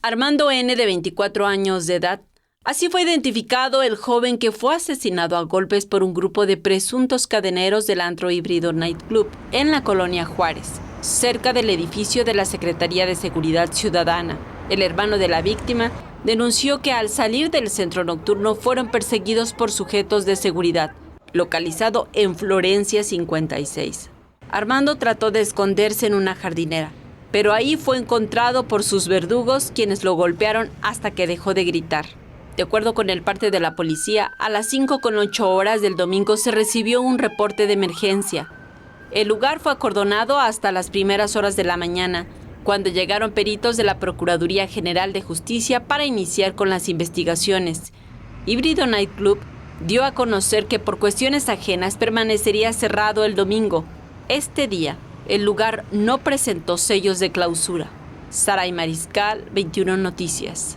Armando N., de 24 años de edad. Así fue identificado el joven que fue asesinado a golpes por un grupo de presuntos cadeneros del antro híbrido Nightclub en la colonia Juárez, cerca del edificio de la Secretaría de Seguridad Ciudadana. El hermano de la víctima denunció que al salir del centro nocturno fueron perseguidos por sujetos de seguridad, localizado en Florencia 56. Armando trató de esconderse en una jardinera, pero ahí fue encontrado por sus verdugos, quienes lo golpearon hasta que dejó de gritar. De acuerdo con el parte de la policía, a las 5:08 del domingo se recibió un reporte de emergencia. El lugar fue acordonado hasta las primeras horas de la mañana, cuando llegaron peritos de la Procuraduría General de Justicia para iniciar con las investigaciones. Híbrido Nightclub dio a conocer que por cuestiones ajenas permanecería cerrado el domingo. Este día, el lugar no presentó sellos de clausura. Saray Mariscal, 21 Noticias.